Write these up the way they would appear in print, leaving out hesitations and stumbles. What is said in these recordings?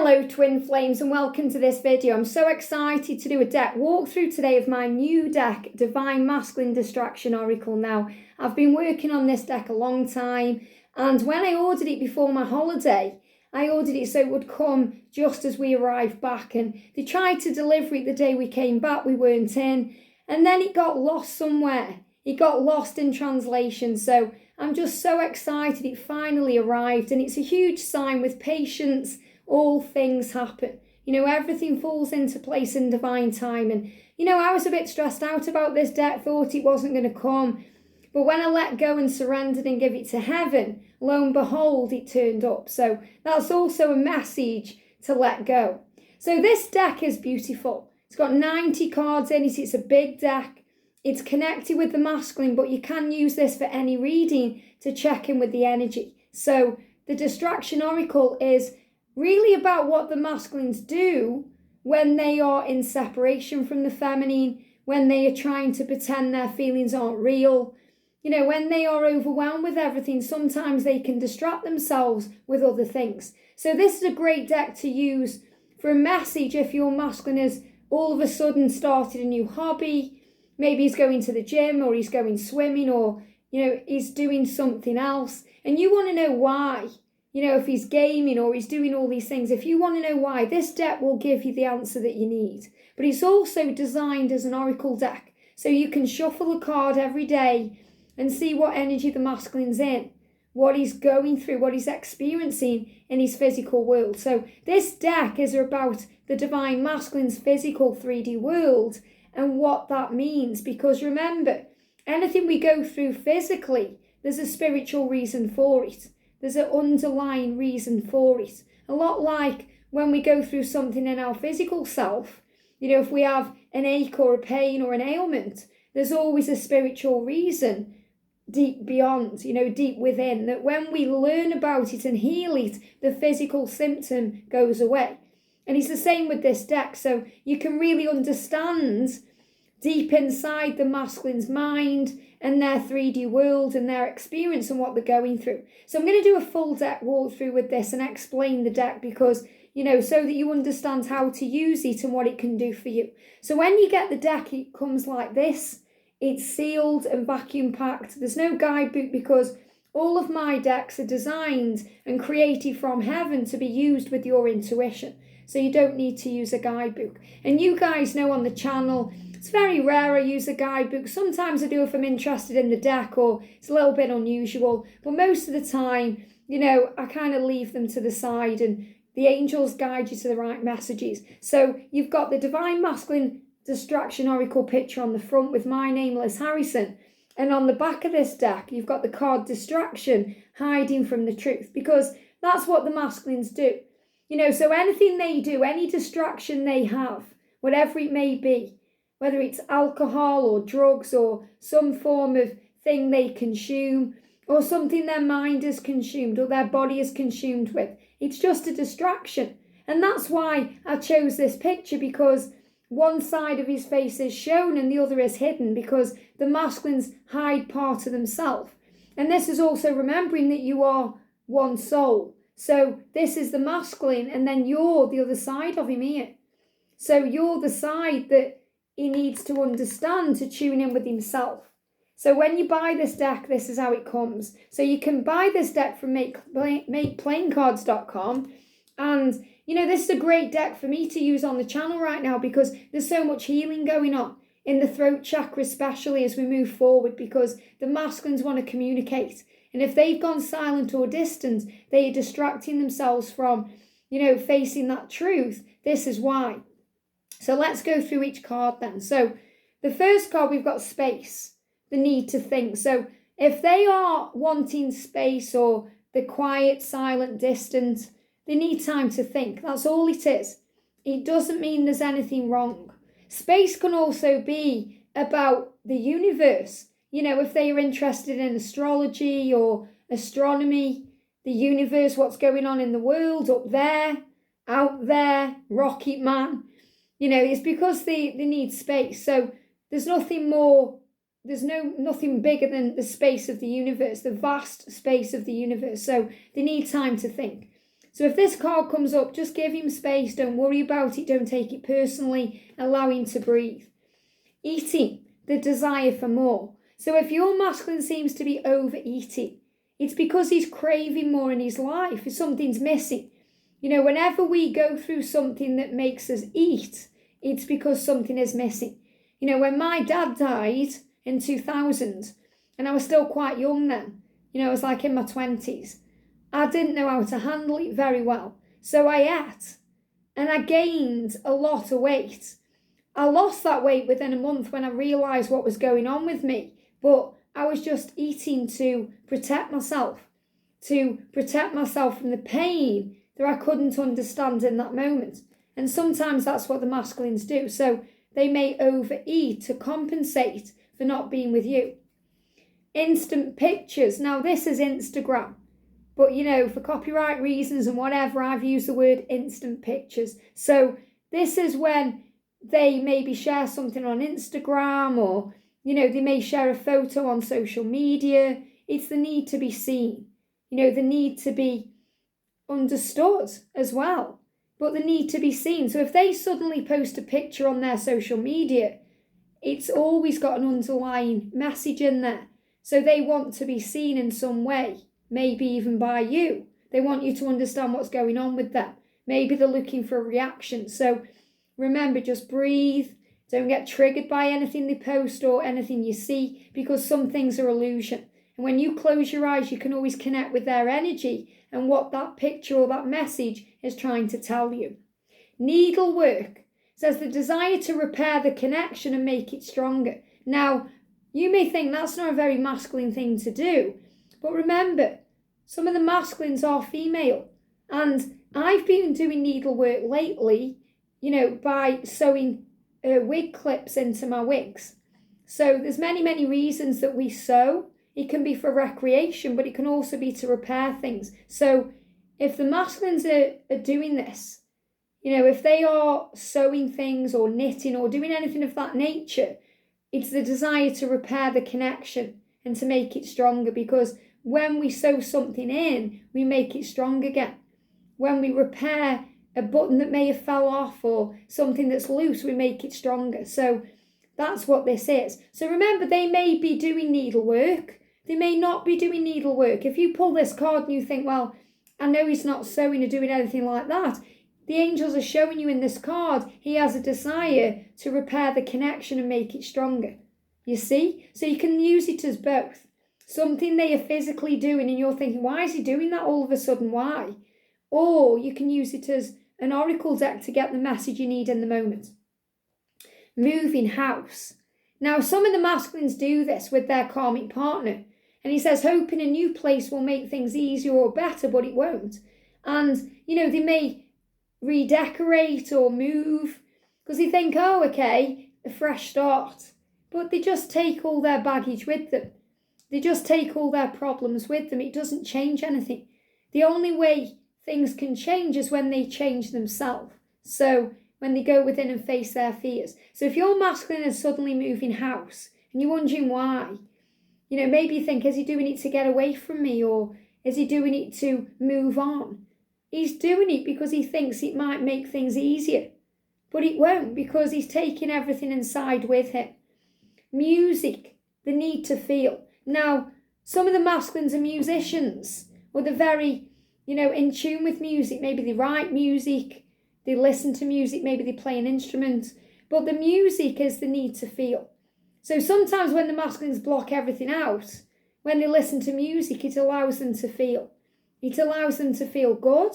Hello twin flames and welcome to this video. I'm so excited to do a deck walkthrough today of my new deck, Divine Masculine Distraction Oracle. Now, I've been working on this deck a long time, and when I ordered it before my holiday, I ordered it so it would come just as we arrived back, and they tried to deliver it the day we came back, we weren't in, and then it got lost somewhere. It got lost in translation, so I'm just so excited it finally arrived, and it's a huge sign with patience. All things happen. Everything falls into place in divine time. And, I was a bit stressed out about this deck, thought it wasn't going to come. But when I let go and surrendered and gave it to heaven, lo and behold, it turned up. So that's also a message to let go. So this deck is beautiful. It's got 90 cards in it. It's a big deck. It's connected with the masculine, but you can use this for any reading to check in with the energy. So the Distraction Oracle is really about what the masculines do when they are in separation from the feminine, when they are trying to pretend their feelings aren't real. When they are overwhelmed with everything, sometimes they can distract themselves with other things. So this is a great deck to use for a message if your masculine has all of a sudden started a new hobby. Maybe he's going to the gym, or he's going swimming, or, he's doing something else. And you want to know why. If he's gaming or he's doing all these things, if you want to know why, this deck will give you the answer that you need. But it's also designed as an oracle deck. So you can shuffle a card every day and see what energy the masculine's in, what he's going through, what he's experiencing in his physical world. So this deck is about the divine masculine's physical 3D world and what that means. Because remember, anything we go through physically, there's a spiritual reason for it. There's an underlying reason for it. A lot like when we go through something in our physical self, if we have an ache or a pain or an ailment, there's always a spiritual reason deep beyond, deep within, that when we learn about it and heal it, the physical symptom goes away. And it's the same with this deck. So you can really understand deep inside the masculine's mind and their 3D world and their experience and what they're going through. So I'm going to do a full deck walkthrough with this and explain the deck because, so that you understand how to use it and what it can do for you. So when you get the deck, it comes like this. It's sealed and vacuum packed. There's no guidebook because all of my decks are designed and created from heaven to be used with your intuition. So you don't need to use a guidebook. And you guys know on the channel, it's very rare I use a guidebook. Sometimes I do if I'm interested in the deck or it's a little bit unusual. But most of the time, I kind of leave them to the side and the angels guide you to the right messages. So you've got the Divine Masculine Distraction Oracle picture on the front with my name, Liz Harrison. And on the back of this deck, you've got the card Distraction, hiding from the truth. Because that's what the masculines do. So anything they do, any distraction they have, whatever it may be, whether it's alcohol or drugs or some form of thing they consume or something their mind is consumed or their body is consumed with, it's just a distraction. And that's why I chose this picture, because one side of his face is shown and the other is hidden, because the masculines hide part of themselves. And this is also remembering that you are one soul. So this is the masculine, and then you're the other side of him here. So you're the side that he needs to understand to tune in with himself. So when you buy this deck, this is how it comes. So you can buy this deck from makeplayingcards.com. And, this is a great deck for me to use on the channel right now because there's so much healing going on in the throat chakra, especially as we move forward, because the masculines want to communicate. And if they've gone silent or distant, they are distracting themselves from, facing that truth. This is why. So let's go through each card then. So the first card, we've got space, the need to think. So if they are wanting space or the quiet, silent, distant, they need time to think. That's all it is. It doesn't mean there's anything wrong. Space can also be about the universe. If they are interested in astrology or astronomy, the universe, what's going on in the world, up there, out there, Rocket Man. It's because they need space. So there's nothing more, nothing bigger than the space of the universe, the vast space of the universe. So they need time to think. So if this card comes up, just give him space. Don't worry about it. Don't take it personally. Allow him to breathe. Eating, the desire for more. So if your masculine seems to be overeating, it's because he's craving more in his life. If something's missing. Whenever we go through something that makes us eat, it's because something is missing. When my dad died in 2000, and I was still quite young then, I was like in my 20s, I didn't know how to handle it very well. So I ate, and I gained a lot of weight. I lost that weight within a month when I realised what was going on with me, but I was just eating to protect myself from the pain that I couldn't understand in that moment. And sometimes that's what the masculines do. So they may overeat to compensate for not being with you. Instant pictures. Now this is Instagram, but for copyright reasons and whatever, I've used the word instant pictures. So this is when they maybe share something on Instagram, or they may share a photo on social media. It's the need to be seen, the need to be understood as well, but the need to be seen. So if they suddenly post a picture on their social media, it's always got an underlying message in there. So they want to be seen in some way, maybe even by you. They want you to understand what's going on with them. Maybe they're looking for a reaction. So remember, just breathe. Don't get triggered by anything they post or anything you see, because some things are illusion. And when you close your eyes, you can always connect with their energy and what that picture or that message is trying to tell you. Needlework says the desire to repair the connection and make it stronger. Now, you may think that's not a very masculine thing to do, but remember, some of the masculines are female. And I've been doing needlework lately, by sewing wig clips into my wigs. So there's many reasons that we sew. It can be for recreation, but it can also be to repair things. So if the masculines are doing this, if they are sewing things or knitting or doing anything of that nature, it's the desire to repair the connection and to make it stronger, because when we sew something in, we make it strong again. When we repair a button that may have fell off or something that's loose, we make it stronger. So that's what this is. So remember, they may be doing needlework. They may not be doing needlework. If you pull this card and you think, well, I know he's not sewing or doing anything like that, the angels are showing you in this card he has a desire to repair the connection and make it stronger. You see? So you can use it as both. Something they are physically doing and you're thinking, why is he doing that all of a sudden? Why? Or you can use it as an oracle deck to get the message you need in the moment. Moving house. Now, some of the masculines do this with their karmic partner. And he says, hoping a new place will make things easier or better, but it won't. And, they may redecorate or move because they think, oh, okay, a fresh start. But they just take all their baggage with them. They just take all their problems with them. It doesn't change anything. The only way things can change is when they change themselves. So when they go within and face their fears. So if your masculine is suddenly moving house and you're wondering why, maybe you think, is he doing it to get away from me, or is he doing it to move on? He's doing it because he thinks it might make things easier. But it won't, because he's taking everything inside with him. Music, the need to feel. Now, some of the masculines are musicians, or they're very, in tune with music. Maybe they write music, they listen to music, maybe they play an instrument. But the music is the need to feel. So sometimes when the masculines block everything out, when they listen to music, it allows them to feel. It allows them to feel good,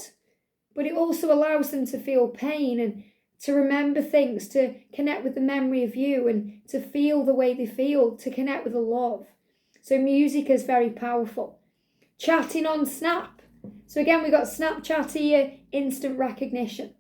but it also allows them to feel pain and to remember things, to connect with the memory of you and to feel the way they feel, to connect with the love. So music is very powerful. Chatting on Snap. So again, we've got Snapchat here, instant recognition.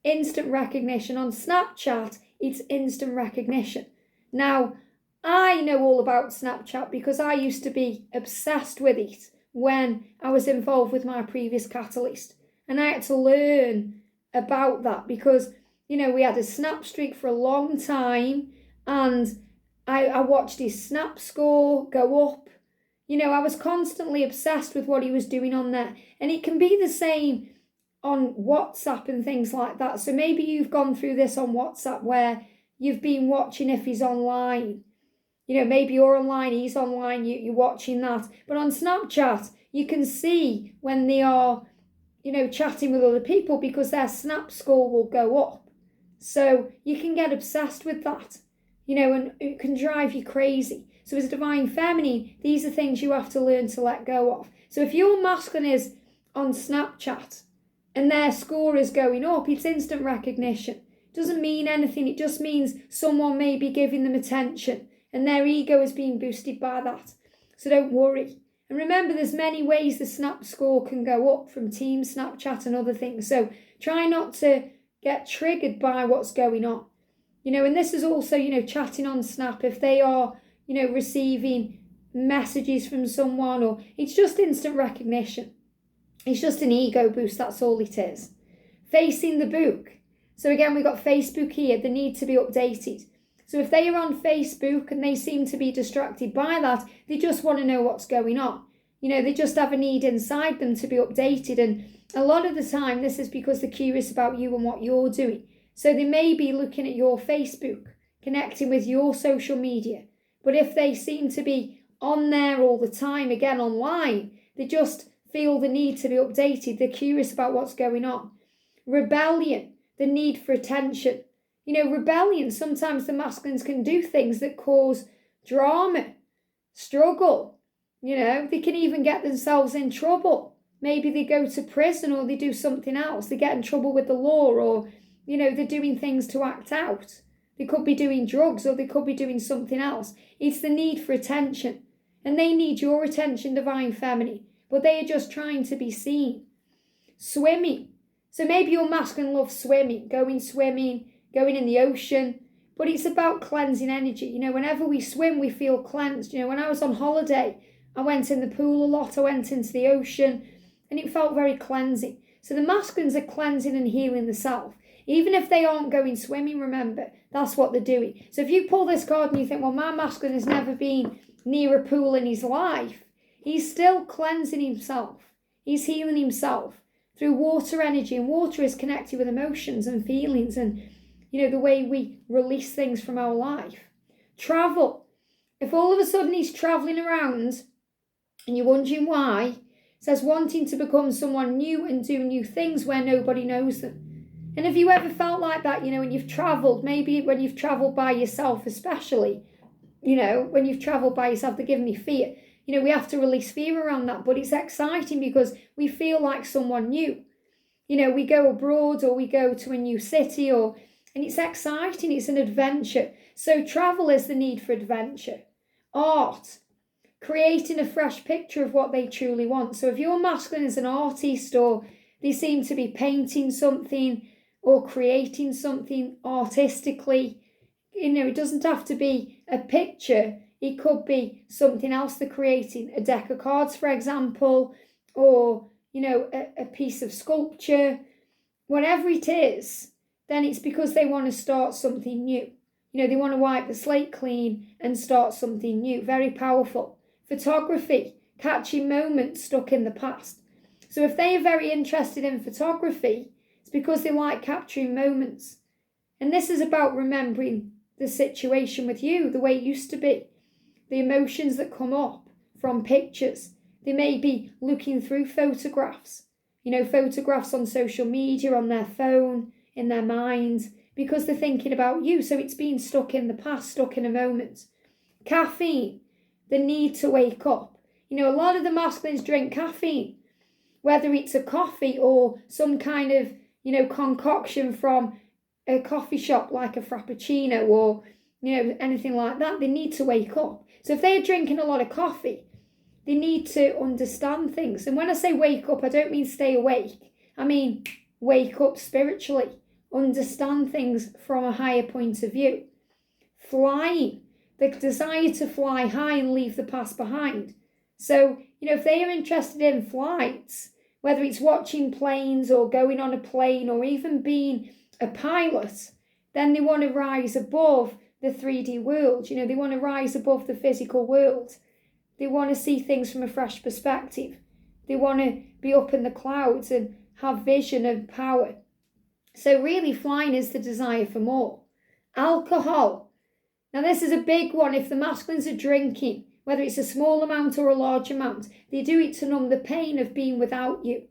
Instant recognition. On Snapchat, it's instant recognition. Now, I know all about Snapchat because I used to be obsessed with it when I was involved with my previous catalyst. And I had to learn about that because, we had a snap streak for a long time and I watched his snap score go up. I was constantly obsessed with what he was doing on there. And it can be the same on WhatsApp and things like that. So maybe you've gone through this on WhatsApp where you've been watching if he's online. Maybe you're online, he's online, you're watching that. But on Snapchat, you can see when they are, chatting with other people because their Snap score will go up. So you can get obsessed with that, and it can drive you crazy. So as a divine feminine, these are things you have to learn to let go of. So if your masculine is on Snapchat and their score is going up, it's instant recognition. It doesn't mean anything. It just means someone may be giving them attention and their ego is being boosted by that. So don't worry. And remember, there's many ways the Snap score can go up from Team Snapchat and other things. So try not to get triggered by what's going on. And this is also, chatting on Snap, if they are, receiving messages from someone, or it's just instant recognition. It's just an ego boost, that's all it is. Facing the book. So again, we've got Facebook here, the need to be updated. So if they are on Facebook and they seem to be distracted by that, they just want to know what's going on. They just have a need inside them to be updated. And a lot of the time, this is because they're curious about you and what you're doing. So they may be looking at your Facebook, connecting with your social media. But if they seem to be on there all the time, again online, they just feel the need to be updated. They're curious about what's going on. Rebellion, the need for attention. Rebellion, sometimes the masculines can do things that cause drama, struggle. They can even get themselves in trouble. Maybe they go to prison or they do something else. They get in trouble with the law, or, they're doing things to act out. They could be doing drugs or they could be doing something else. It's the need for attention. And they need your attention, divine feminine. But they are just trying to be seen. Swimming. So maybe your masculine loves swimming, going in the ocean. But it's about cleansing energy. Whenever we swim, we feel cleansed. When I was on holiday, I went in the pool a lot. I went into the ocean and it felt very cleansing. So the masculines are cleansing and healing the self. Even if they aren't going swimming, remember, that's what they're doing. So if you pull this card and you think, well, my masculine has never been near a pool in his life, he's still cleansing himself. He's healing himself through water energy. And water is connected with emotions and feelings and, the way we release things from our life. Travel. If all of a sudden he's travelling around and you're wondering why, it says wanting to become someone new and do new things where nobody knows them. And have you ever felt like that, when you've travelled, maybe when you've travelled by yourself especially, when you've travelled by yourself, they're giving me fear. We have to release fear around that, but it's exciting because we feel like someone new. We go abroad or we go to a new city and it's exciting, it's an adventure. So travel is the need for adventure. Art, creating a fresh picture of what they truly want. So if your masculine is an artist or they seem to be painting something or creating something artistically, it doesn't have to be a picture. It could be something else they're creating, a deck of cards, for example, or, a piece of sculpture. Whatever it is, then it's because they want to start something new. They want to wipe the slate clean and start something new. Very powerful. Photography, catching moments stuck in the past. So if they are very interested in photography, it's because they like capturing moments. And this is about remembering the situation with you, the way it used to be, the emotions that come up from pictures. They may be looking through photographs, photographs on social media, on their phone, in their minds, because they're thinking about you. So it's being stuck in the past, stuck in a moment. Caffeine, the need to wake up. A lot of the masculines drink caffeine, whether it's a coffee or some kind of, concoction from a coffee shop like a frappuccino or, anything like that. They need to wake up. So if they are drinking a lot of coffee, they need to understand things. And when I say wake up, I don't mean stay awake. I mean, wake up spiritually, understand things from a higher point of view. Flying, the desire to fly high and leave the past behind. So, if they are interested in flights, whether it's watching planes or going on a plane or even being a pilot, then they want to rise above the 3D world. They want to rise above the physical world. They want to see things from a fresh perspective. They want to be up in the clouds and have vision and power. So really flying is the desire for more. Alcohol. Now this is a big one. If the masculines are drinking, whether it's a small amount or a large amount, they do it to numb the pain of being without you.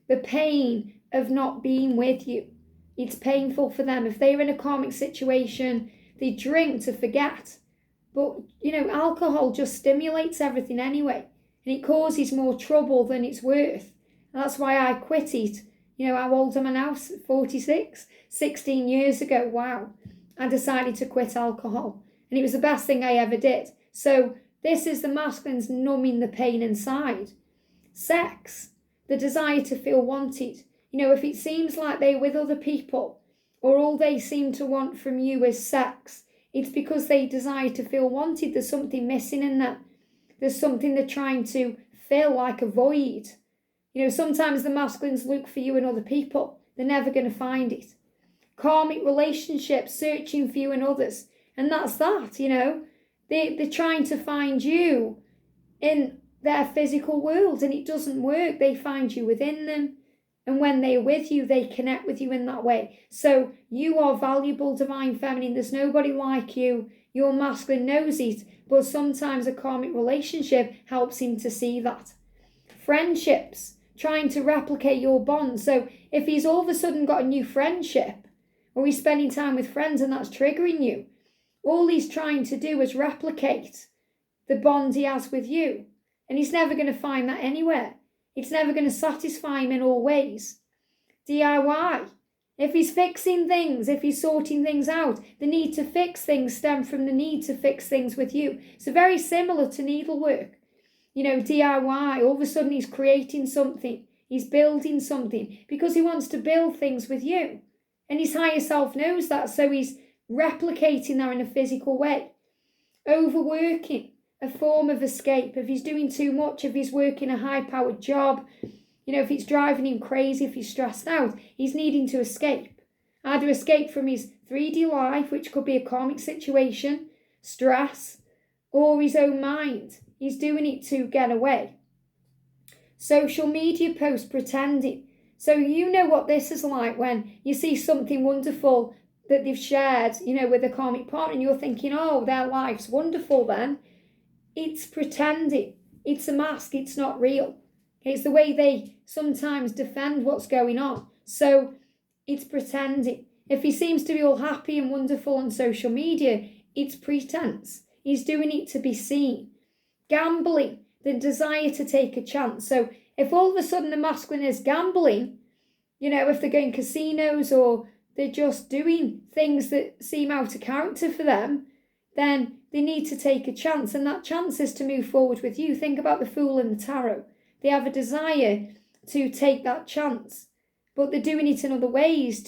The pain of not being with you. It's painful for them. If they're in a karmic situation, they drink to forget. But, alcohol just stimulates everything anyway. And it causes more trouble than it's worth. And that's why I quit it. How old am I now? 46? 16 years ago. Wow. I decided to quit alcohol. And it was the best thing I ever did. So this is the masculines numbing the pain inside. Sex. The desire to feel wanted. If it seems like they're with other people or all they seem to want from you is sex, it's because they desire to feel wanted. There's something missing in that. There's something they're trying to fill, like a void. Sometimes the masculines look for you in other people. They're never going to find it. Karmic relationships, searching for you in others. And that's that, They're trying to find you in their physical world, and it doesn't work. They find you within them. And when they're with you, they connect with you in that way. So you are valuable, divine feminine. There's nobody like you. Your masculine knows it. But sometimes a karmic relationship helps him to see that. Friendships, trying to replicate your bond. So if he's all of a sudden got a new friendship, or he's spending time with friends and that's triggering you, all he's trying to do is replicate the bond he has with you. And he's never going to find that anywhere. It's never going to satisfy him in all ways. DIY. If he's fixing things, if he's sorting things out, the need to fix things stems from the need to fix things with you. So very similar to needlework. DIY, all of a sudden he's creating something. He's building something because he wants to build things with you. And his higher self knows that, so he's replicating that in a physical way. Overworking. A form of escape. If he's doing too much, if he's working a high-powered job, if it's driving him crazy, if he's stressed out, he's needing to escape. Either escape from his 3D life, which could be a karmic situation, stress, or his own mind. He's doing it to get away. Social media posts, pretending. So you know what this is like when you see something wonderful that they've shared, with a karmic partner, and you're thinking, oh, their life's wonderful then. It's pretending. It's a mask. It's not real. It's the way they sometimes defend what's going on. So it's pretending. If he seems to be all happy and wonderful on social media, it's pretense. He's doing it to be seen. Gambling, the desire to take a chance. So if all of a sudden the masculine is gambling, if they're going casinos or they're just doing things that seem out of character for them, then they need to take a chance, and that chance is to move forward with you. Think about the Fool in the Tarot. They have a desire to take that chance, but they're doing it in other ways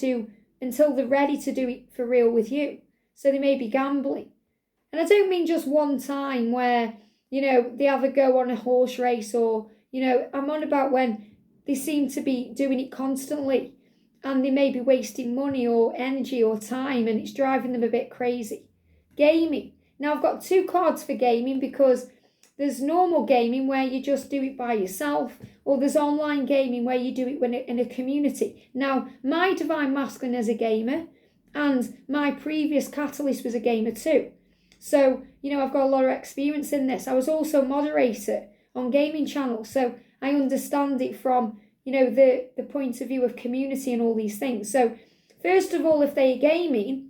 until they're ready to do it for real with you. So they may be gambling. And I don't mean just one time where, they have a go on a horse race or, I'm on about when they seem to be doing it constantly and they may be wasting money or energy or time and it's driving them a bit crazy. Gaming. Now, I've got 2 cards for gaming because there's normal gaming where you just do it by yourself, or there's online gaming where you do it in a community. Now, my divine masculine is a gamer, and my previous catalyst was a gamer too. So, I've got a lot of experience in this. I was also a moderator on gaming channels, so I understand it from, the point of view of community and all these things. So, first of all, if they're gaming,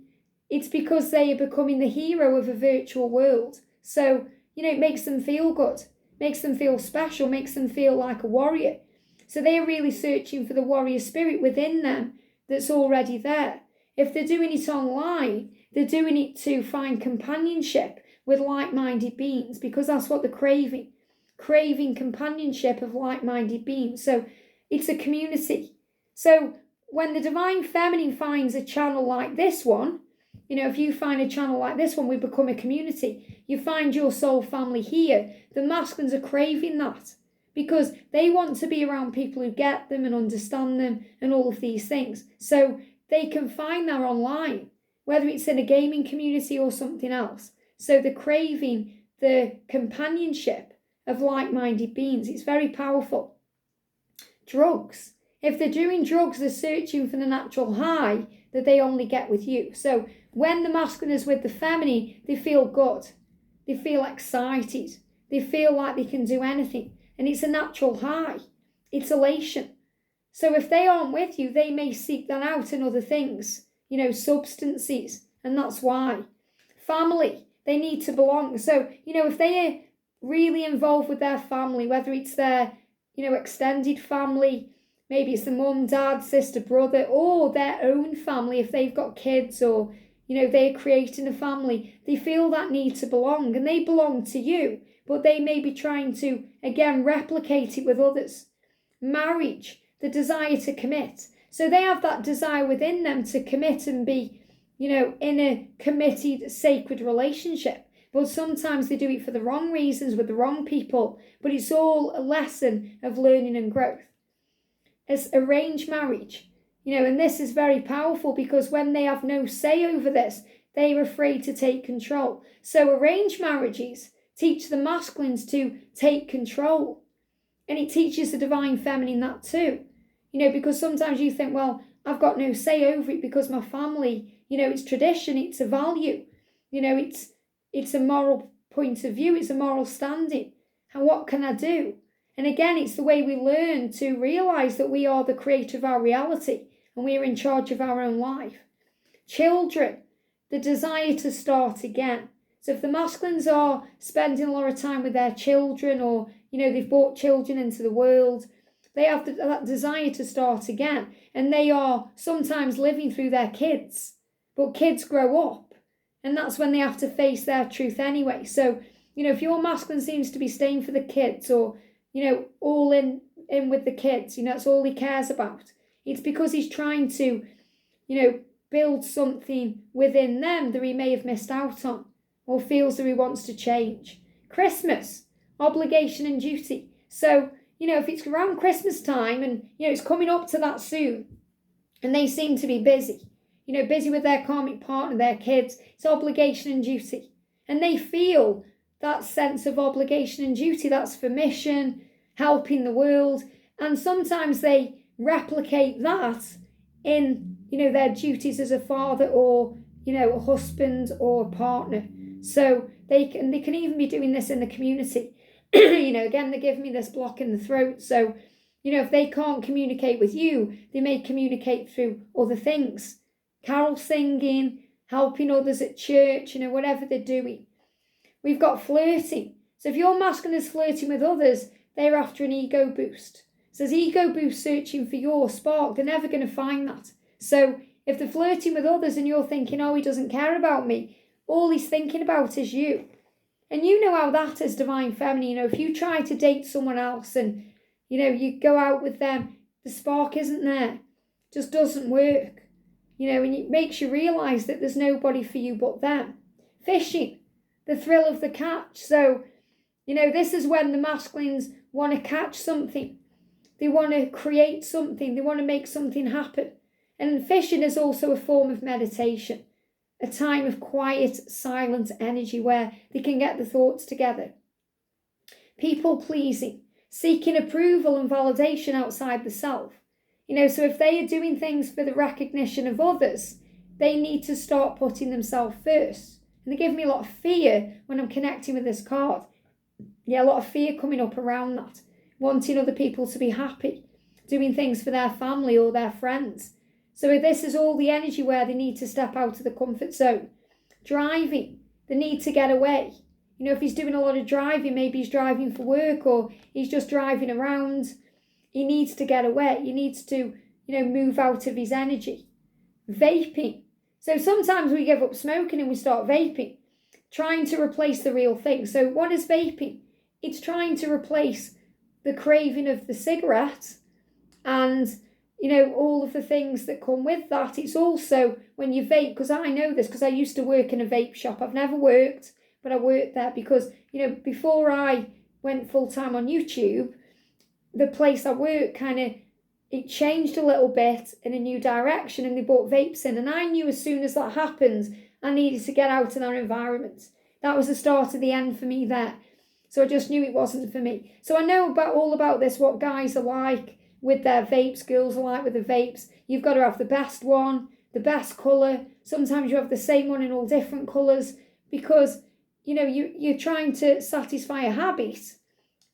it's because they are becoming the hero of a virtual world. So, it makes them feel good, makes them feel special, makes them feel like a warrior. So they are really searching for the warrior spirit within them that's already there. If they're doing it online, they're doing it to find companionship with like-minded beings because that's what they're craving companionship of like-minded beings. So it's a community. So when the divine feminine finds a channel like this one, if you find a channel like this one, we become a community. You find your soul family here. The masculines are craving that because they want to be around people who get them and understand them and all of these things. So they can find that online, whether it's in a gaming community or something else. So they're craving the companionship of like-minded beings. It's very powerful. Drugs. If they're doing drugs, they're searching for the natural high that they only get with you. So when the masculine is with the feminine, they feel good. They feel excited. They feel like they can do anything. And it's a natural high. It's elation. So if they aren't with you, they may seek that out in other things, substances. And that's why. Family, they need to belong. So, if they are really involved with their family, whether it's their, extended family, maybe it's the mum, dad, sister, brother, or their own family, if they've got kids or, they're creating a family, they feel that need to belong and they belong to you, but they may be trying to, again, replicate it with others. Marriage, the desire to commit. So they have that desire within them to commit and be, in a committed, sacred relationship. But sometimes they do it for the wrong reasons with the wrong people. But it's all a lesson of learning and growth. As arranged marriage, and this is very powerful because when they have no say over this, they are afraid to take control. So arranged marriages teach the masculines to take control. And it teaches the divine feminine that too. Because sometimes you think, well, I've got no say over it because my family, it's tradition, it's a value, it's a moral point of view, it's a moral standing. And what can I do? And again, it's the way we learn to realise that we are the creator of our reality and we are in charge of our own life. Children, the desire to start again. So if the masculines are spending a lot of time with their children or, they've brought children into the world, they have that desire to start again. And they are sometimes living through their kids. But kids grow up. And that's when they have to face their truth anyway. So, if your masculine seems to be staying for the kids or, all in with the kids, that's all he cares about. It's because he's trying to, build something within them that he may have missed out on or feels that he wants to change. Christmas, obligation and duty. So, if it's around Christmas time and, it's coming up to that soon and they seem to be busy, busy with their karmic partner, their kids, it's obligation and duty. And they feel that sense of obligation and duty, that's for mission, helping the world. And sometimes they replicate that in, their duties as a father or, a husband or a partner. So they can even be doing this in the community. Again, they give me this block in the throat. So, if they can't communicate with you, they may communicate through other things. Carol singing, helping others at church, whatever they're doing. We've got flirting. So if your masculine is flirting with others, they're after an ego boost. So as ego boost searching for your spark, they're never going to find that. So if they're flirting with others and you're thinking, oh, he doesn't care about me, all he's thinking about is you. And you know how that is divine feminine. If you try to date someone else and, you go out with them, the spark isn't there. It just doesn't work. And it makes you realise that there's nobody for you but them. Fishing, the thrill of the catch. So, this is when the masculines want to catch something. They want to create something. They want to make something happen. And fishing is also a form of meditation. A time of quiet, silent energy where they can get the thoughts together. People pleasing, seeking approval and validation outside the self. So if they are doing things for the recognition of others, they need to start putting themselves first. And they give me a lot of fear when I'm connecting with this card. Yeah, a lot of fear coming up around that. Wanting other people to be happy. Doing things for their family or their friends. So this is all the energy where they need to step out of the comfort zone. Driving, the need to get away. If he's doing a lot of driving, maybe he's driving for work or he's just driving around. He needs to get away. He needs to, move out of his energy. Vaping. So sometimes we give up smoking and we start vaping, trying to replace the real thing. So what is vaping? It's trying to replace the craving of the cigarette and, all of the things that come with that. It's also when you vape, because I know this because I used to work in a vape shop. I've never worked, but I worked there because, before I went full-time on YouTube, the place I worked it changed a little bit in a new direction and they brought vapes in. And I knew as soon as that happened, I needed to get out of that environment. That was the start of the end for me there. So I just knew it wasn't for me. So I know all about this, what guys are like, with their vapes. Girls are like with the vapes. You've got to have the best one, the best colour. Sometimes you have the same one in all different colours because, you're trying to satisfy a habit,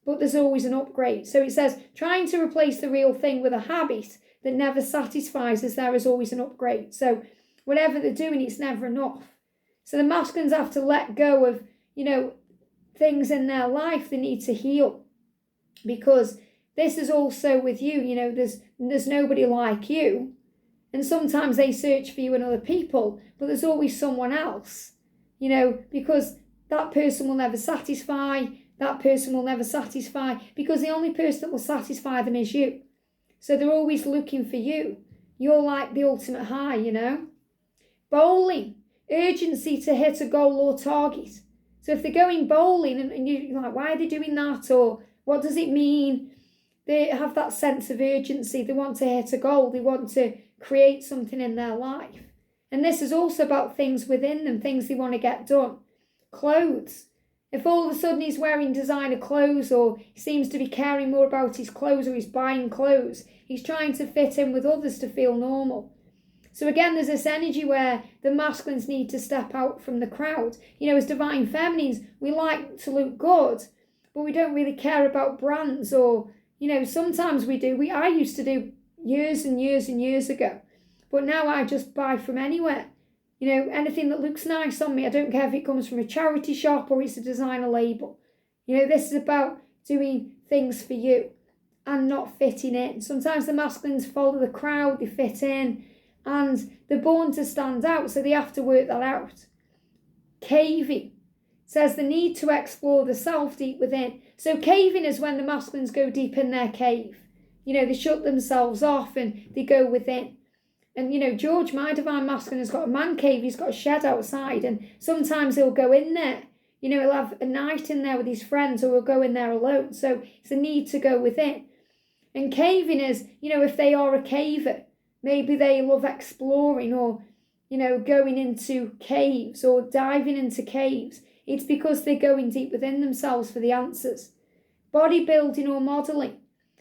but there's always an upgrade. So it says, trying to replace the real thing with a habit that never satisfies as there is always an upgrade. So whatever they're doing, it's never enough. So the masculines have to let go of, things in their life they need to heal. Because this is also with you, there's nobody like you. And sometimes they search for you in other people, but there's always someone else, because that person will never satisfy, because the only person that will satisfy them is you. So they're always looking for you. You're like the ultimate high, Bowling, urgency to hit a goal or target. So if they're going bowling and you're like, why are they doing that? Or what does it mean? They have that sense of urgency. They want to hit a goal. They want to create something in their life. And this is also about things within them, things they want to get done. Clothes. If all of a sudden he's wearing designer clothes, or he seems to be caring more about his clothes, or he's buying clothes, he's trying to fit in with others to feel normal. So again, there's this energy where the masculines need to step out from the crowd. As divine feminines, we like to look good, but we don't really care about brands, or, sometimes we do. I used to do years and years and years ago, but now I just buy from anywhere. Anything that looks nice on me. I don't care if it comes from a charity shop or it's a designer label. This is about doing things for you and not fitting in. Sometimes the masculines follow the crowd, they fit in, and they're born to stand out, so they have to work that out. Caving says the need to explore the self deep within. So caving is when the masculines go deep in their cave. They shut themselves off and they go within. And, George, my divine masculine, has got a man cave. He's got a shed outside. And sometimes he'll go in there. He'll have a night in there with his friends, or he'll go in there alone. So it's a need to go within. And caving is, if they are a caver, maybe they love exploring or, going into caves or diving into caves. It's because they're going deep within themselves for the answers. Bodybuilding or modelling.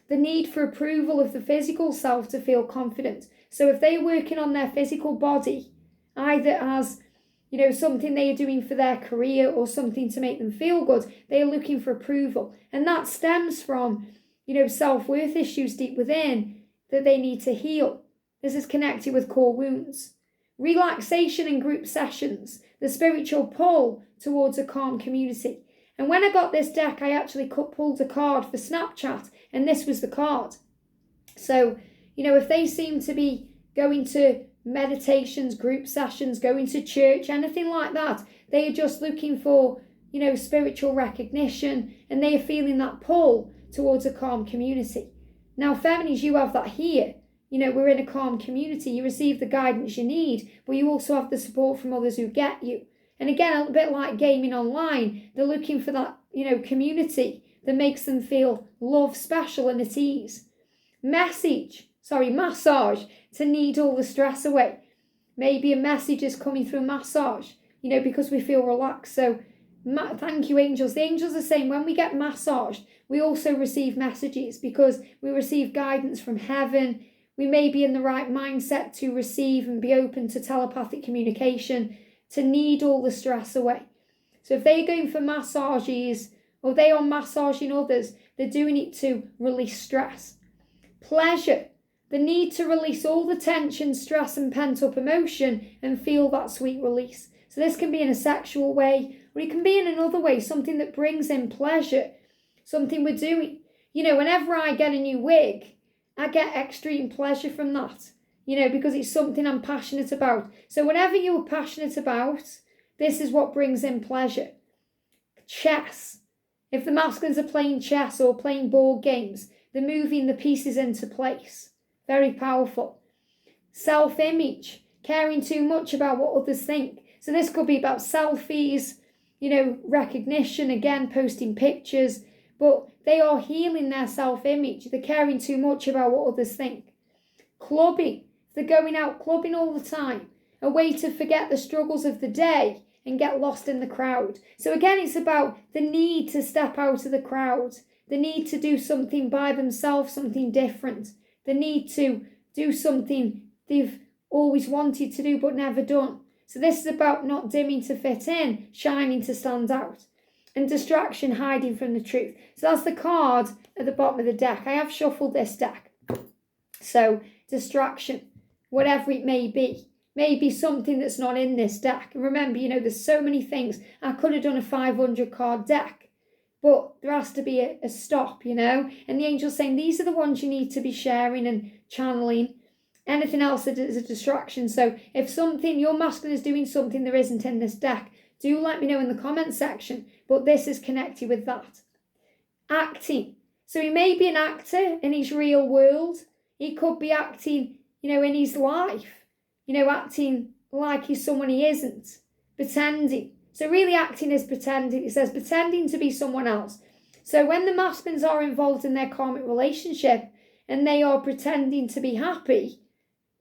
The need for approval of the physical self to feel confident. So if they're working on their physical body, either as, something they are doing for their career or something to make them feel good, they are looking for approval. And that stems from, self-worth issues deep within that they need to heal. This is connected with core wounds. Relaxation in group sessions, the spiritual pull towards a calm community. And when I got this deck, I actually pulled a card for Snapchat, and this was the card. So, if they seem to be going to meditations, group sessions, going to church, anything like that, they are just looking for, spiritual recognition, and they are feeling that pull towards a calm community. Now, feminines, you have that here. We're in a calm community. You receive the guidance you need, but you also have the support from others who get you. And again, a bit like gaming online, they're looking for that, community that makes them feel loved, special, and at ease. Massage to need all the stress away. Maybe a message is coming through massage, because we feel relaxed. So thank you, angels. The angels are saying when we get massaged, we also receive messages because we receive guidance from heaven. We may be in the right mindset to receive and be open to telepathic communication, to need all the stress away. So if they're going for massages or they are massaging others, they're doing it to release stress. Pleasure, the need to release all the tension, stress and pent-up emotion and feel that sweet release. So this can be in a sexual way, or it can be in another way, something that brings in pleasure, something we're doing. Whenever I get a new wig, I get extreme pleasure from that, because it's something I'm passionate about. So whatever you're passionate about, this is what brings in pleasure. Chess. If the masculines are playing chess or playing board games, they're moving the pieces into place. Very powerful. Self-image. Caring too much about what others think. So this could be about selfies, recognition, again, posting pictures, but they are healing their self-image. They're caring too much about what others think. Clubbing. They're going out clubbing all the time. A way to forget the struggles of the day and get lost in the crowd. So again, it's about the need to step out of the crowd, the need to do something by themselves, something different, the need to do something they've always wanted to do but never done. So this is about not dimming to fit in, shining to stand out, and distraction, hiding from the truth. So that's the card at the bottom of the deck. I have shuffled this deck. So distraction, whatever it may be something that's not in this deck. And remember, there's so many things. I could have done a 500 card deck, but there has to be a stop, and the angel's saying these are the ones you need to be sharing and channeling. Anything else is a distraction. So if your masculine is doing something there isn't in this deck, do let me know in the comment section. But this is connected with that. Acting. So he may be an actor in his real world. He could be acting, in his life. Acting like he's someone he isn't. Pretending. So really acting is pretending. It says pretending to be someone else. So when the masculines are involved in their karmic relationship and they are pretending to be happy,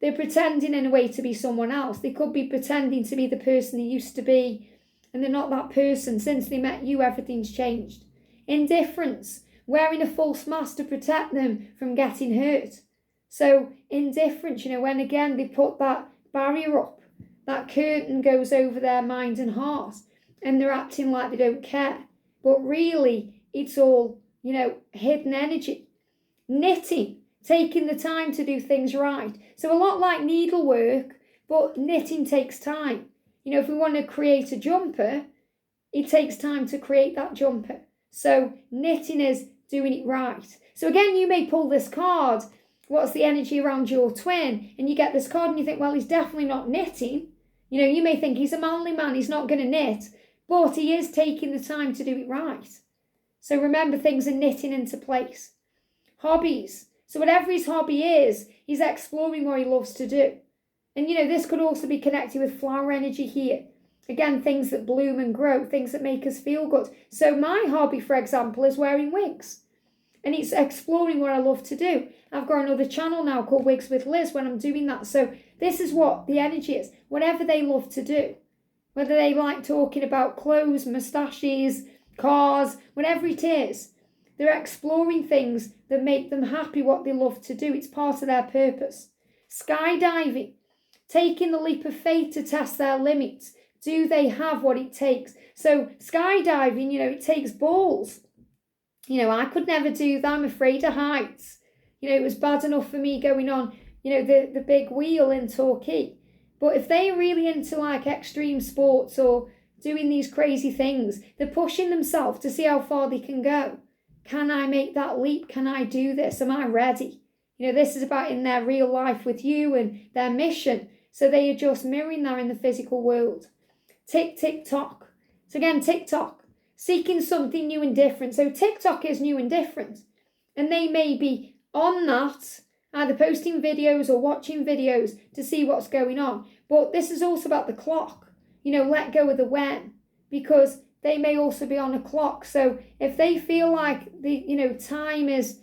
they're pretending in a way to be someone else. They could be pretending to be the person they used to be, and they're not that person. Since they met you, everything's changed. Indifference, wearing a false mask to protect them from getting hurt. So indifference, when again they put that barrier up, that curtain goes over their mind and heart, and they're acting like they don't care. But really, it's all, hidden energy. Knitting, taking the time to do things right. So a lot like needlework, but knitting takes time. If we want to create a jumper, it takes time to create that jumper. So knitting is doing it right. So again, you may pull this card, what's the energy around your twin? And you get this card and you think, well, he's definitely not knitting. You may think he's a manly man, he's not going to knit, but he is taking the time to do it right. So remember, things are knitting into place. Hobbies. So whatever his hobby is, he's exploring what he loves to do. And this could also be connected with flower energy here. Again, things that bloom and grow, things that make us feel good. So my hobby, for example, is wearing wigs. And it's exploring what I love to do. I've got another channel now called Wigs with Liz when I'm doing that. So this is what the energy is. Whatever they love to do. Whether they like talking about clothes, moustaches, cars, whatever it is. They're exploring things that make them happy, what they love to do. It's part of their purpose. Skydiving. Taking the leap of faith to test their limits. Do they have what it takes? So skydiving, it takes balls. I could never do that. I'm afraid of heights. It was bad enough for me going on, the big wheel in Torquay. But if they're really into like extreme sports or doing these crazy things, they're pushing themselves to see how far they can go. Can I make that leap? Can I do this? Am I ready? This is about in their real life with you and their mission. So they are just mirroring that in the physical world. Tick, tick, tock. So again, TikTok. Seeking something new and different. So TikTok is new and different. And they may be on that, either posting videos or watching videos to see what's going on. But this is also about the clock. Let go of the when. Because they may also be on a clock. So if they feel like time is,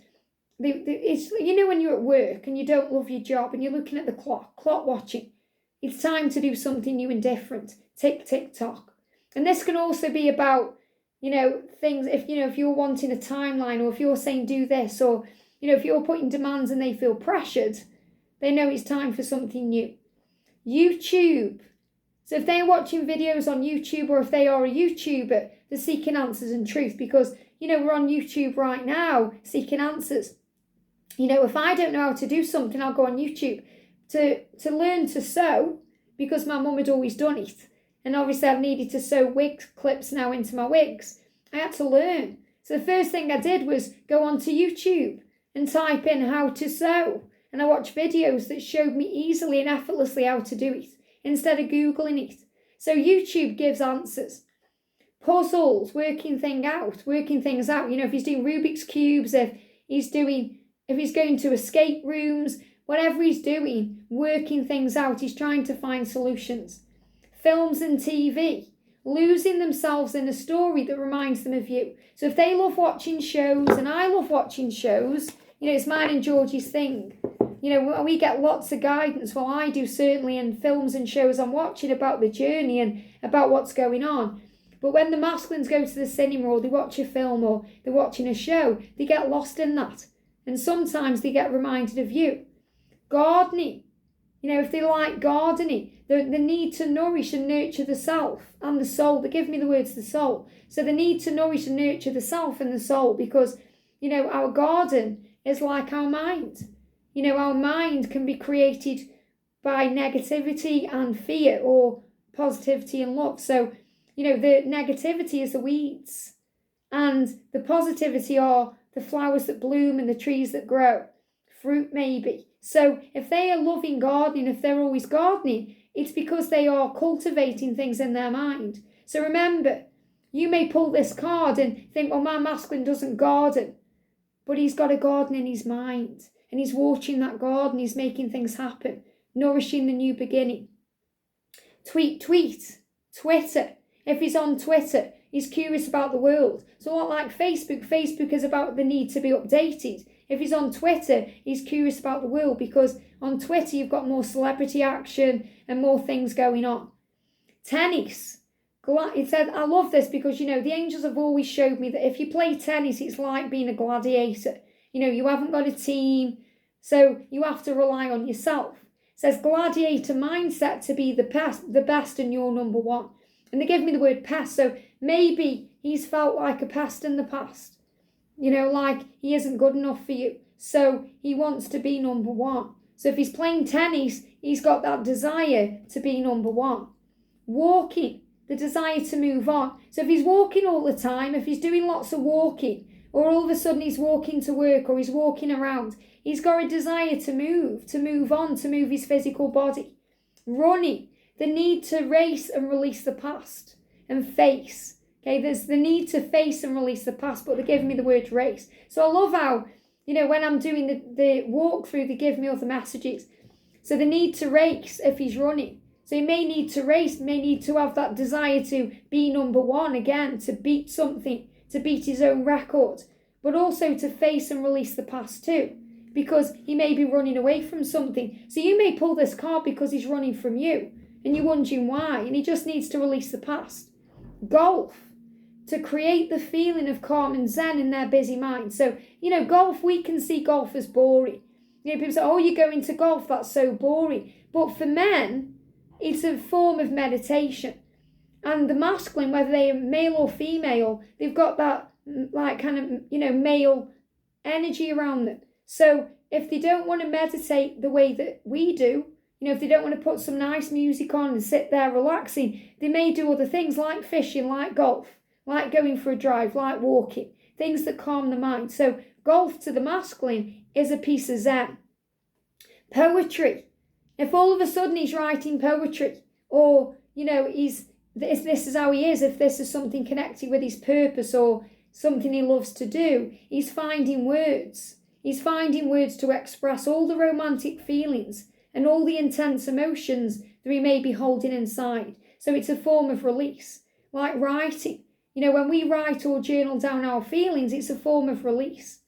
it's when you're at work and you don't love your job and you're looking at the clock watching. It's time to do something new and different. Tick, tick, tock. And this can also be about, things, if you're wanting a timeline, or if you're saying do this, or, if you're putting demands and they feel pressured, they know it's time for something new. YouTube. So if they're watching videos on YouTube, or if they are a YouTuber, they're seeking answers and truth, because, we're on YouTube right now seeking answers. If I don't know how to do something, I'll go on YouTube to learn to sew, because my mum had always done it. And obviously I've needed to sew wig clips now into my wigs. I had to learn. So the first thing I did was go onto YouTube and type in how to sew. And I watched videos that showed me easily and effortlessly how to do it, instead of Googling it. So YouTube gives answers. Puzzles, working things out. If he's doing Rubik's Cubes, if he's going to escape rooms, whatever he's doing, working things out, he's trying to find solutions. Films and TV, losing themselves in a story that reminds them of you. So if they love watching shows, and I love watching shows, it's mine and Georgie's thing. We get lots of guidance. Well, I do certainly in films and shows I'm watching about the journey and about what's going on. But when the masculines go to the cinema or they watch a film or they're watching a show, they get lost in that. And sometimes they get reminded of you. Gardening. If they like gardening, the need to nourish and nurture the self and the soul. They give me the words the soul. So the need to nourish and nurture the self and the soul because, our garden is like our mind. Our mind can be created by negativity and fear or positivity and love. So, the negativity is the weeds and the positivity are the flowers that bloom and the trees that grow, fruit maybe. So if they are loving gardening, if they're always gardening, it's because they are cultivating things in their mind. So remember, you may pull this card and think, well, my masculine doesn't garden, but he's got a garden in his mind and he's watching that garden, he's making things happen, nourishing the new beginning. Twitter. If he's on Twitter, he's curious about the world. So not like Facebook. Facebook is about the need to be updated. If he's on Twitter, he's curious about the world because on Twitter you've got more celebrity action and more things going on. Tennis. It said, I love this because, the angels have always showed me that if you play tennis, it's like being a gladiator. You haven't got a team, so you have to rely on yourself. It says gladiator mindset to be the best and you're number one. And they give me the word pest, so maybe he's felt like a pest in the past. Like he isn't good enough for you. So he wants to be number one. So if he's playing tennis, he's got that desire to be number one. Walking, the desire to move on. So if he's walking all the time, if he's doing lots of walking, or all of a sudden he's walking to work or he's walking around, he's got a desire to move on, to move his physical body. Running, the need to race and release the past and face. Okay, there's the need to face and release the past, but they give me the word race. So I love how, when I'm doing the walkthrough, they give me other messages. So the need to race if he's running. So he may need to race, may need to have that desire to be number one again, to beat something, to beat his own record, but also to face and release the past too, because he may be running away from something. So you may pull this card because he's running from you and you're wondering why, and he just needs to release the past. Golf, to create the feeling of calm and zen in their busy mind. So, golf, we can see golf as boring. People say, oh, you're going to golf, that's so boring. But for men, it's a form of meditation. And the masculine, whether they are male or female, they've got that male energy around them. So if they don't want to meditate the way that we do, if they don't want to put some nice music on and sit there relaxing, they may do other things like fishing, like golf, like going for a drive, like walking, things that calm the mind. So golf to the masculine is a piece of zen. Poetry. If all of a sudden he's writing poetry, or, this is how he is, if this is something connected with his purpose or something he loves to do, he's finding words. He's finding words to express all the romantic feelings and all the intense emotions that he may be holding inside. So it's a form of release, like writing. When we write or journal down our feelings, it's a form of release.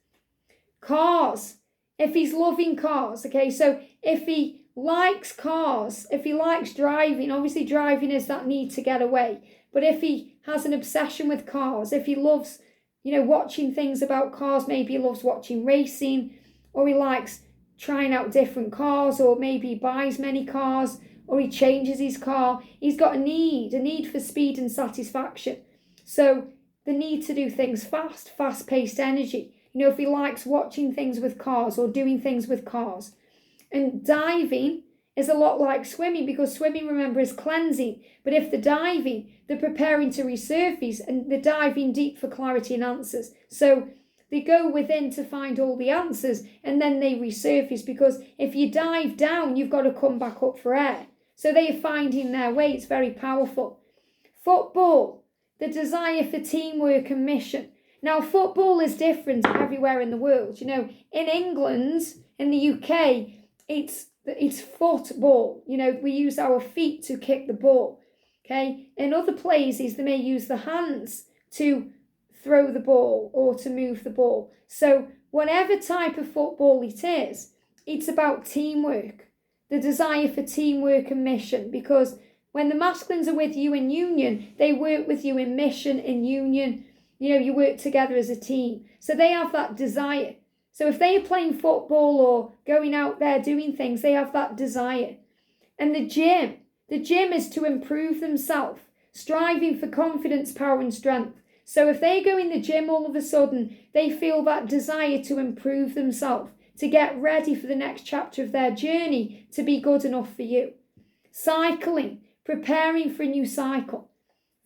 Cars, if he's loving cars, okay, so if he likes cars, if he likes driving, obviously driving is that need to get away. But if he has an obsession with cars, if he loves, watching things about cars, maybe he loves watching racing, or he likes trying out different cars, or maybe he buys many cars, or he changes his car. He's got a need for speed and satisfaction. So the need to do things fast-paced energy. If he likes watching things with cars or doing things with cars. And diving is a lot like swimming, because swimming, remember, is cleansing. But if they're diving, they're preparing to resurface, and they're diving deep for clarity and answers. So they go within to find all the answers, and then they resurface, because if you dive down, you've got to come back up for air. So they are finding their way. It's very powerful. Football, the desire for teamwork and mission. Now, football is different everywhere in the world. In England, in the UK, it's football. We use our feet to kick the ball. Okay. In other places, they may use the hands to throw the ball or to move the ball. So whatever type of football it is, it's about teamwork, the desire for teamwork and mission, because When the masculines are with you in union, they work with you in mission, in union. You work together as a team. So they have that desire. So if they are playing football or going out there doing things, they have that desire. And the gym is to improve themselves, striving for confidence, power and strength. So if they go in the gym, all of a sudden, they feel that desire to improve themselves, to get ready for the next chapter of their journey, to be good enough for you. Cycling, preparing for a new cycle.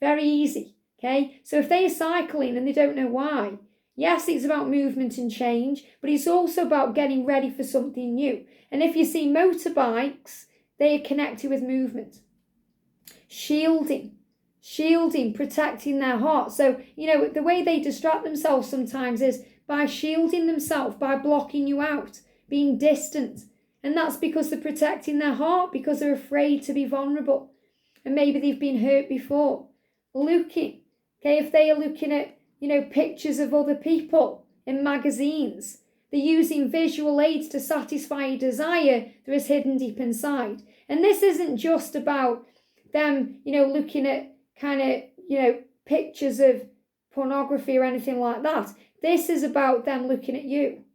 Very easy, okay? So if they are cycling and they don't know why, yes, it's about movement and change, but it's also about getting ready for something new. And if you see motorbikes, they are connected with movement. Shielding, protecting their heart. So, the way they distract themselves sometimes is by shielding themselves, by blocking you out, being distant. And that's because they're protecting their heart, because they're afraid to be vulnerable. And maybe they've been hurt before. Looking, okay, if they are looking at, pictures of other people in magazines, they're using visual aids to satisfy a desire that is hidden deep inside. And this isn't just about them, looking at kind of, pictures of pornography or anything like that. This is about them looking at you.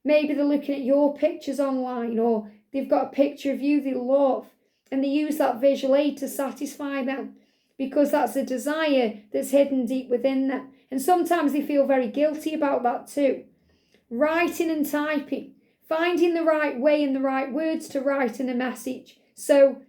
Maybe they're looking at your pictures online, or they've got a picture of you they love, and they use that visual aid to satisfy them, because that's a desire that's hidden deep within them. And sometimes they feel very guilty about that too. Writing and typing, finding the right way and the right words to write in a message. So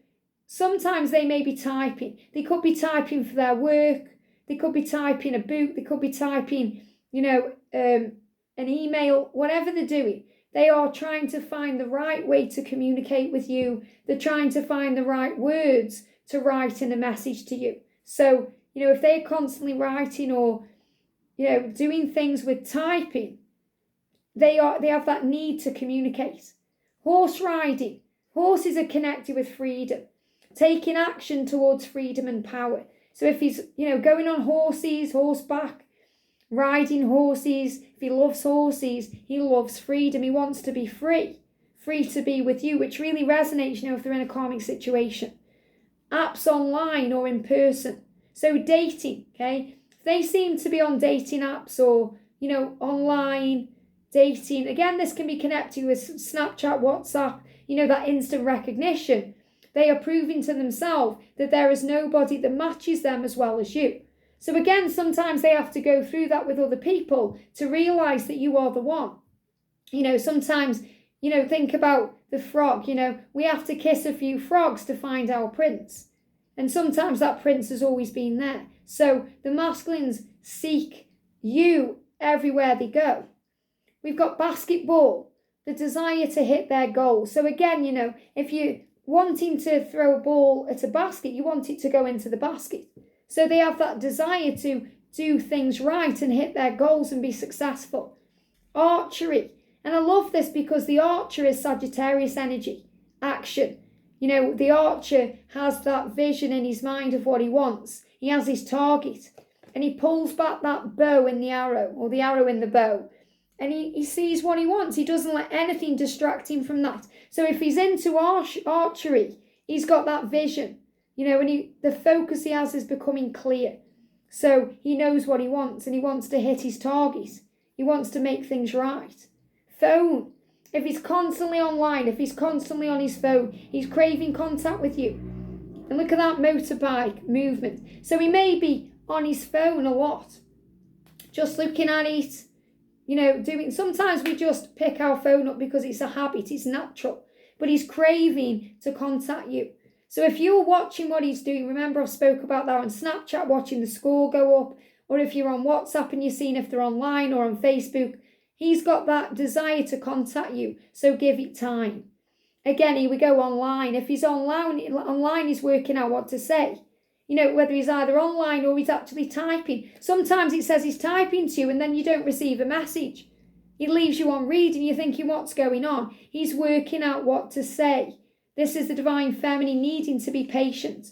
sometimes they may be typing. They could be typing for their work. They could be typing a book. They could be typing, an email, whatever they're doing. They are trying to find the right way to communicate with you. They're trying to find the right words to write in a message to you. So, if they're constantly writing or, doing things with typing, they have that need to communicate. Horse riding. Horses are connected with freedom, taking action towards freedom and power. So if he's, going on horses, horseback, riding horses, if he loves horses, he loves freedom. He wants to be free to be with you, which really resonates, if they're in a karmic situation. Apps online or in person. So dating, okay? If they seem to be on dating apps or, online dating, again, this can be connected with Snapchat, WhatsApp, that instant recognition. They are proving to themselves that there is nobody that matches them as well as you. So again, sometimes they have to go through that with other people to realise that you are the one. Sometimes, think about the frog, we have to kiss a few frogs to find our prince. And sometimes that prince has always been there. So the masculines seek you everywhere they go. We've got basketball, the desire to hit their goal. So again, if you're wanting to throw a ball at a basket, you want it to go into the basket. So they have that desire to do things right and hit their goals and be successful. Archery. And I love this because the archer is Sagittarius energy, action. The archer has that vision in his mind of what he wants. He has his target and he pulls back that bow in the arrow, or the arrow in the bow. And he sees what he wants. He doesn't let anything distract him from that. So if he's into archery, he's got that vision, and the focus he has is becoming clear. So he knows what he wants and he wants to hit his target. He wants to make things right. Phone. If he's constantly online, if he's constantly on his phone, he's craving contact with you. And look at that motorbike movement. So he may be on his phone a lot, just looking at it, doing. Sometimes we just pick our phone up because it's a habit, it's natural. But he's craving to contact you. So if you're watching what he's doing, remember I've spoke about that on Snapchat, watching the score go up, or if you're on WhatsApp and you're seeing if they're online or on Facebook, he's got that desire to contact you, so give it time. Again, here we go online. If he's online, he's working out what to say. Whether he's either online or he's actually typing. Sometimes it says he's typing to you and then you don't receive a message. He leaves you on read and you're thinking, what's going on? He's working out what to say. This is the divine feminine needing to be patient.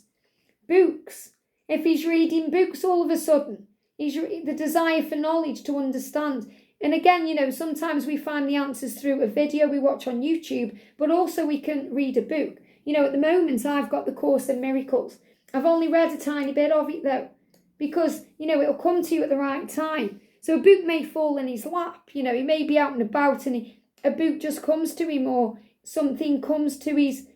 Books. If he's reading books all of a sudden, the desire for knowledge to understand. And again, sometimes we find the answers through a video we watch on YouTube, but also we can read a book. At the moment, I've got the Course in Miracles. I've only read a tiny bit of it though, because, it'll come to you at the right time. So a book may fall in his lap, he may be out and about and a book just comes to him, or something comes to his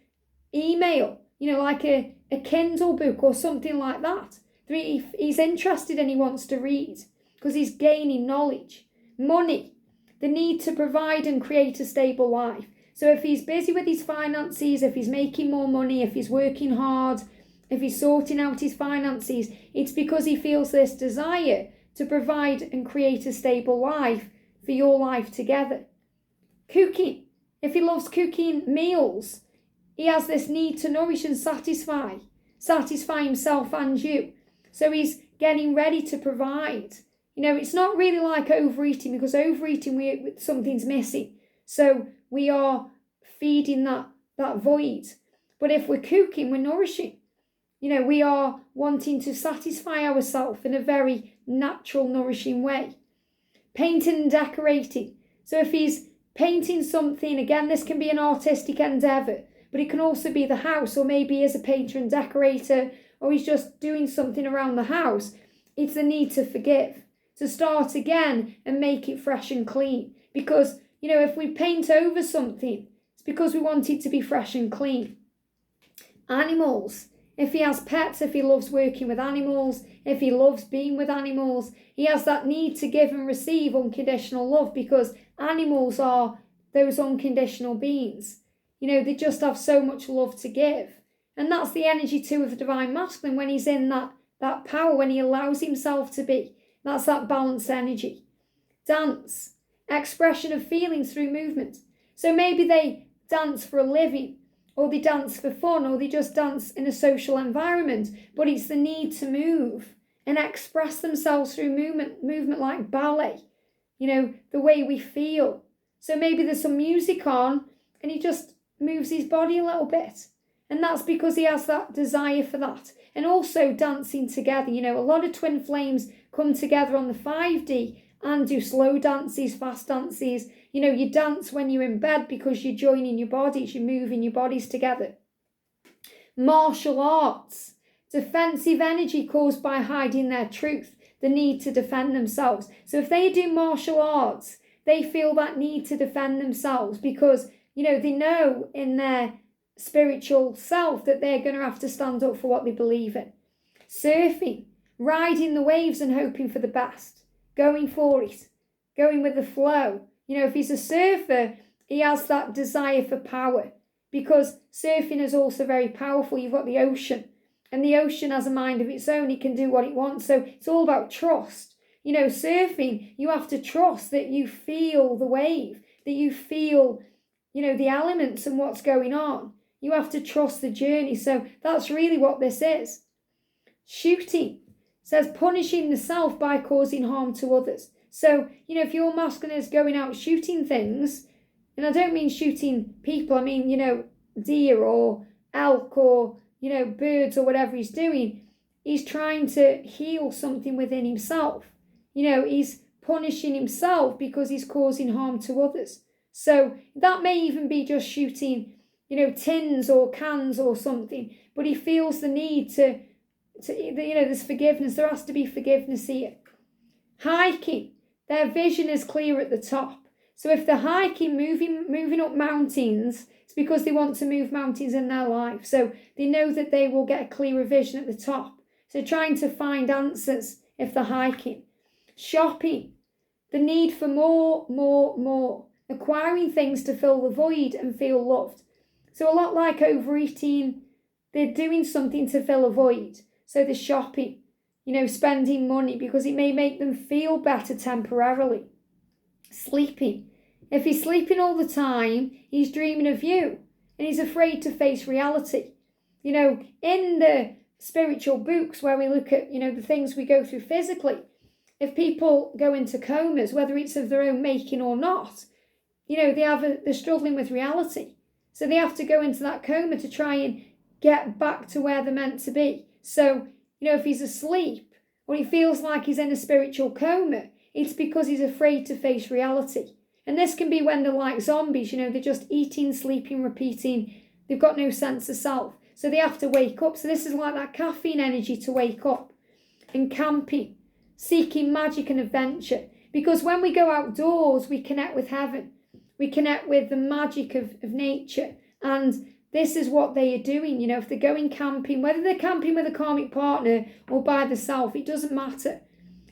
email, like a Kindle book or something like that. He's interested and he wants to read because he's gaining knowledge. Money, the need to provide and create a stable life. So if he's busy with his finances, if he's making more money, if he's working hard, if he's sorting out his finances, it's because he feels this desire to provide and create a stable life for your life together. Cooking, if he loves cooking meals, he has this need to nourish and satisfy himself and you. So he's getting ready to provide. It's not really like overeating, because overeating, something's missing. So we are feeding that void. But if we're cooking, we're nourishing. We are wanting to satisfy ourselves in a very natural, nourishing way. Painting and decorating. So if he's painting something, again, this can be an artistic endeavour, but it can also be the house, or maybe as a painter and decorator, or he's just doing something around the house. It's the need to forgive, to start again and make it fresh and clean. Because, if we paint over something, it's because we want it to be fresh and clean. Animals. If he has pets, if he loves working with animals, if he loves being with animals, he has that need to give and receive unconditional love, because animals are those unconditional beings. They just have so much love to give. And that's the energy too of the divine masculine when he's in that power, when he allows himself to be. That's that balanced energy. Dance, expression of feelings through movement. So maybe they dance for a living, or they dance for fun, or they just dance in a social environment, but it's the need to move and express themselves through movement like ballet, the way we feel. So maybe there's some music on and he just moves his body a little bit, and that's because he has that desire for that. And also dancing together, a lot of twin flames come together on the 5D and do slow dances, fast dances. You dance when you're in bed because you're joining your bodies, you're moving your bodies together. Martial arts, defensive energy caused by hiding their truth, the need to defend themselves. So if they do martial arts, they feel that need to defend themselves because, they know in their spiritual self that they're going to have to stand up for what they believe in. Surfing, riding the waves and hoping for the best, going for it, going with the flow. If he's a surfer, he has that desire for power, because surfing is also very powerful. You've got the ocean, and the ocean has a mind of its own. It can do what it wants. So it's all about trust. Surfing, you have to trust that you feel the wave, that you feel, the elements and what's going on. You have to trust the journey. So that's really what this is. Shooting says punishing the self by causing harm to others. So, if your masculine is going out shooting things, and I don't mean shooting people, I mean, deer or elk or, birds or whatever he's doing, he's trying to heal something within himself. He's punishing himself because he's causing harm to others. So that may even be just shooting, tins or cans or something, but he feels the need to there's forgiveness. There has to be forgiveness here. Hiking, their vision is clear at the top. So if they're hiking, moving up mountains, it's because they want to move mountains in their life. So they know that they will get a clearer vision at the top. So trying to find answers if they're hiking. Shopping, the need for more. Acquiring things to fill the void and feel loved. So a lot like overeating, they're doing something to fill a void. So they're shopping, spending money because it may make them feel better temporarily. Sleeping. If he's sleeping all the time, he's dreaming of you and he's afraid to face reality. In the spiritual books where we look at, the things we go through physically, if people go into comas, whether it's of their own making or not, they're struggling with reality. So they have to go into that coma to try and get back to where they're meant to be. So, if he's asleep or he feels like he's in a spiritual coma, it's because he's afraid to face reality. And this can be when they're like zombies, they're just eating, sleeping, repeating. They've got no sense of self. So they have to wake up. So this is like that caffeine energy to wake up. And camping, seeking magic and adventure. Because when we go outdoors, we connect with heaven. We connect with the magic of nature. And this is what they are doing. You know, if they're going camping, whether they're camping with a karmic partner or by themselves, it doesn't matter.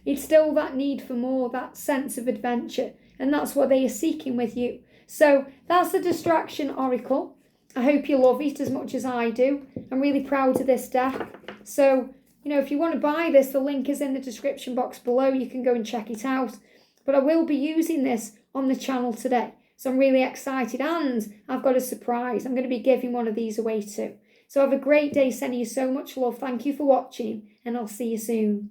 It's still that need for more, that sense of adventure. And that's what they are seeking with you. So that's the distraction oracle. I hope you love it as much as I do. I'm really proud of this deck. So, you know, if you want to buy this, the link is in the description box below. You can go and check it out. But I will be using this on the channel today. So I'm really excited, and I've got a surprise. I'm going to be giving one of these away too. So have a great day. Sending you so much love. Thank you for watching, and I'll see you soon.